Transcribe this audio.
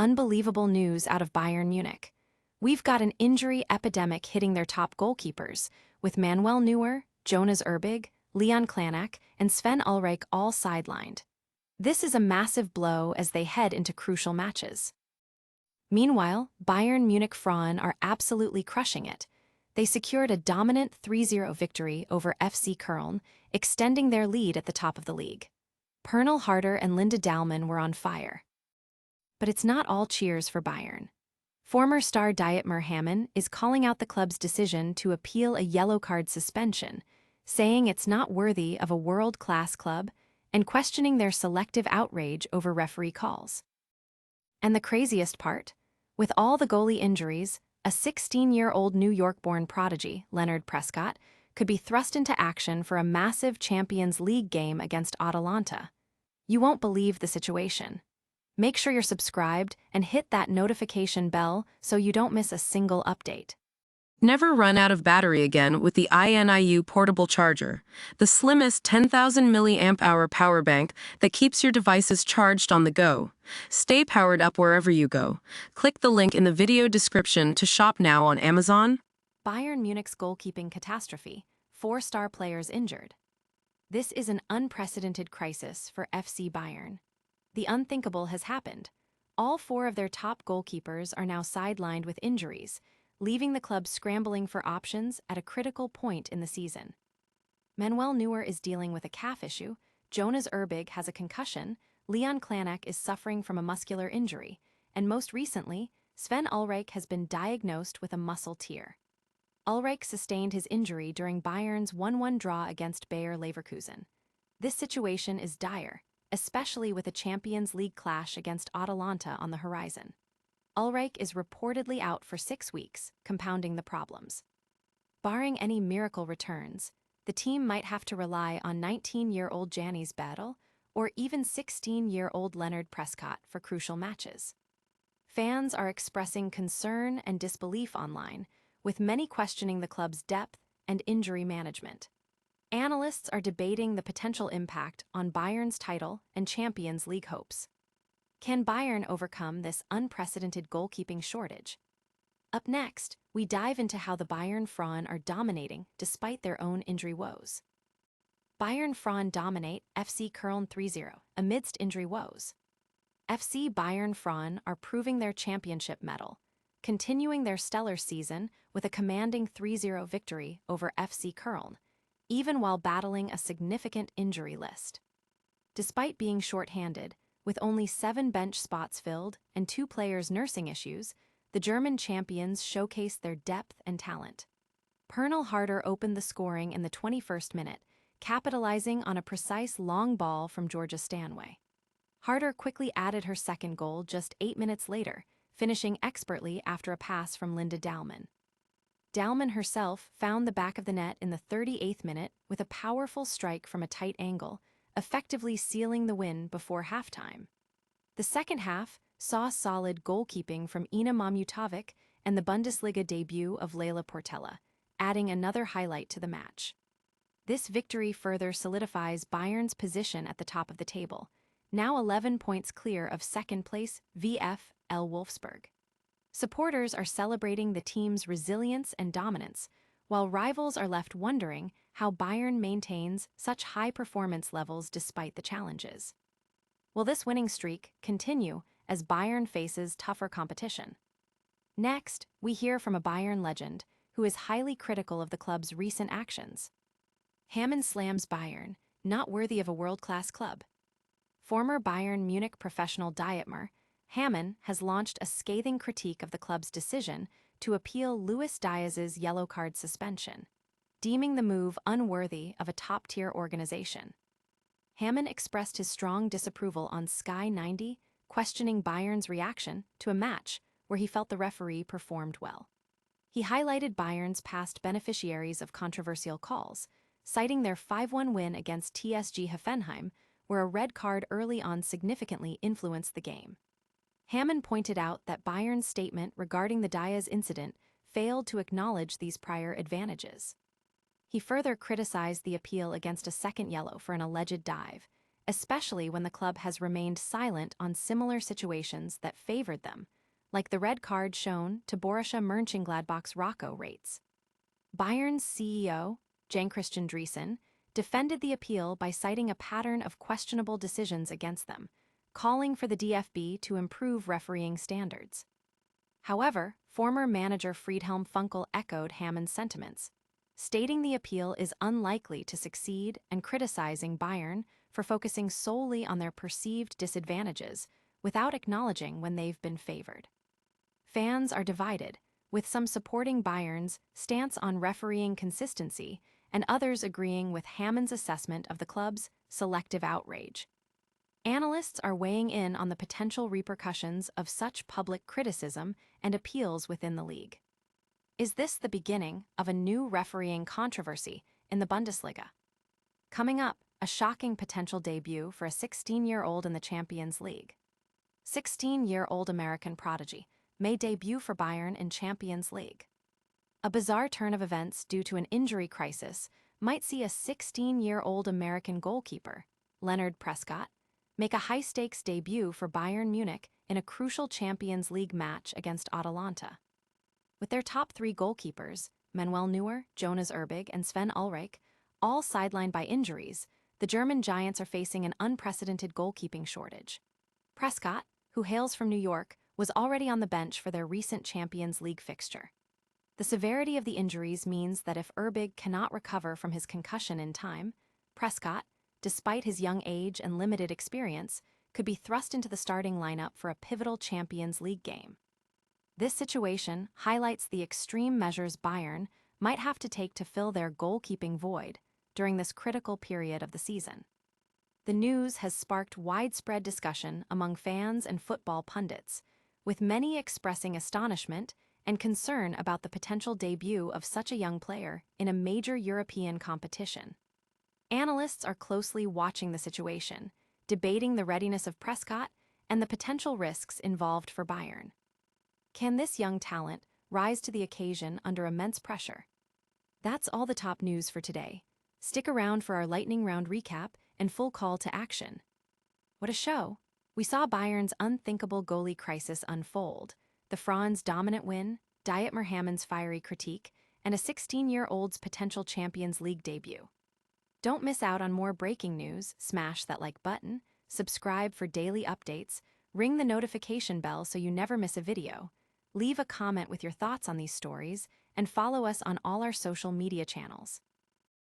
unbelievable news out of Bayern Munich. We've got an injury epidemic hitting their top goalkeepers, with Manuel Neuer, Jonas Erbig, Leon Klanak, and Sven Ulreich all sidelined. This is a massive blow as they head into crucial matches. Meanwhile, Bayern Munich Frauen are absolutely crushing it. They secured a dominant 3-0 victory over FC Köln, extending their lead at the top of the league. Pernille Harder and Linda Dahlmann were on fire. But it's not all cheers for Bayern. Former star Dietmar Hamann is calling out the club's decision to appeal a yellow card suspension, saying it's not worthy of a world-class club and questioning their selective outrage over referee calls. And the craziest part? With all the goalie injuries, a 16-year-old New York-born prodigy, Leonard Prescott, could be thrust into action for a massive Champions League game against Atalanta. You won't believe the situation. Make sure you're subscribed and hit that notification bell so you don't miss a single update. Never run out of battery again with the INIU portable charger, the slimmest 10,000 mAh power bank that keeps your devices charged on the go. Stay powered up wherever you go. Click the link in the video description to shop now on Amazon. Bayern Munich's goalkeeping catastrophe, 4-star players injured. This is an unprecedented crisis for FC Bayern. The unthinkable has happened. All 4 of their top goalkeepers are now sidelined with injuries, leaving the club scrambling for options at a critical point in the season. Manuel Neuer is dealing with a calf issue, Jonas Erbig has a concussion, Leon Klanak is suffering from a muscular injury, and most recently, Sven Ulreich has been diagnosed with a muscle tear. Ulreich sustained his injury during Bayern's 1-1 draw against Bayer Leverkusen. This situation is dire, especially with a Champions League clash against Atalanta on the horizon. Ulreich is reportedly out for 6 weeks, compounding the problems. Barring any miracle returns, the team might have to rely on 19-year-old Jannis Battle or even 16-year-old Leonard Prescott for crucial matches. Fans are expressing concern and disbelief online, with many questioning the club's depth and injury management. Analysts are debating the potential impact on Bayern's title and Champions League hopes. Can Bayern overcome this unprecedented goalkeeping shortage? Up next, we dive into how the Bayern Frauen are dominating despite their own injury woes. Bayern Frauen dominate FC Köln 3-0 amidst injury woes. FC Bayern Frauen are proving their championship mettle, continuing their stellar season with a commanding 3-0 victory over FC Köln, even while battling a significant injury list. Despite being short-handed, with only 7 bench spots filled and 2 players nursing issues, the German champions showcased their depth and talent. Pernille Harder opened the scoring in the 21st minute, capitalizing on a precise long ball from Georgia Stanway. Harder quickly added her second goal just 8 minutes later, finishing expertly after a pass from Linda Dahlmann. Dahlmann herself found the back of the net in the 38th minute with a powerful strike from a tight angle, effectively sealing the win before halftime. The second half saw solid goalkeeping from Ina Mamutavik and the Bundesliga debut of Leila Portela, adding another highlight to the match. This victory further solidifies Bayern's position at the top of the table, now 11 points clear of second place VfL Wolfsburg. Supporters are celebrating the team's resilience and dominance, while rivals are left wondering how Bayern maintains such high performance levels despite the challenges. Will this winning streak continue as Bayern faces tougher competition? Next, we hear from a Bayern legend who is highly critical of the club's recent actions. Hamann slams Bayern, not worthy of a world-class club. Former Bayern Munich professional Dietmar Hamann has launched a scathing critique of the club's decision to appeal Luis Diaz's yellow card suspension, deeming the move unworthy of a top-tier organization. Hamann expressed his strong disapproval on Sky 90, questioning Bayern's reaction to a match where he felt the referee performed well. He highlighted Bayern's past beneficiaries of controversial calls, citing their 5-1 win against TSG Hoffenheim, where a red card early on significantly influenced the game. Hamann pointed out that Bayern's statement regarding the Diaz incident failed to acknowledge these prior advantages. He further criticized the appeal against a second yellow for an alleged dive, especially when the club has remained silent on similar situations that favored them, like the red card shown to Borussia Mönchengladbach's Rocco rates. Bayern's CEO, Jan-Christian Driesen, defended the appeal by citing a pattern of questionable decisions against them, calling for the DFB to improve refereeing standards. However, former manager Friedhelm Funkel echoed Hamann's sentiments, stating the appeal is unlikely to succeed and criticizing Bayern for focusing solely on their perceived disadvantages without acknowledging when they've been favored. Fans are divided, with some supporting Bayern's stance on refereeing consistency and others agreeing with Hamann's assessment of the club's selective outrage. Analysts are weighing in on the potential repercussions of such public criticism and appeals within the league. Is this the beginning of a new refereeing controversy in the Bundesliga? Coming up, a shocking potential debut for a 16-year-old in the Champions League. 16-year-old American prodigy may debut for Bayern in Champions League. A bizarre turn of events due to an injury crisis might see a 16-year-old American goalkeeper, Leonard Prescott, make a high-stakes debut for Bayern Munich in a crucial Champions League match against Atalanta. With their top three goalkeepers, Manuel Neuer, Jonas Erbig, and Sven Ulreich, all sidelined by injuries, the German Giants are facing an unprecedented goalkeeping shortage. Prescott, who hails from New York, was already on the bench for their recent Champions League fixture. The severity of the injuries means that if Erbig cannot recover from his concussion in time, Prescott, despite his young age and limited experience, could be thrust into the starting lineup for a pivotal Champions League game. This situation highlights the extreme measures Bayern might have to take to fill their goalkeeping void during this critical period of the season. The news has sparked widespread discussion among fans and football pundits, with many expressing astonishment and concern about the potential debut of such a young player in a major European competition. Analysts are closely watching the situation, debating the readiness of Prescott and the potential risks involved for Bayern. Can this young talent rise to the occasion under immense pressure? That's all the top news for today. Stick around for our lightning round recap and full call to action. What a show! We saw Bayern's unthinkable goalie crisis unfold, the Fraun's dominant win, Dietmar Hamann's fiery critique, and a 16-year-old's potential Champions League debut. Don't miss out on more breaking news. Smash that like button, subscribe for daily updates, ring the notification bell so you never miss a video, leave a comment with your thoughts on these stories, and follow us on all our social media channels.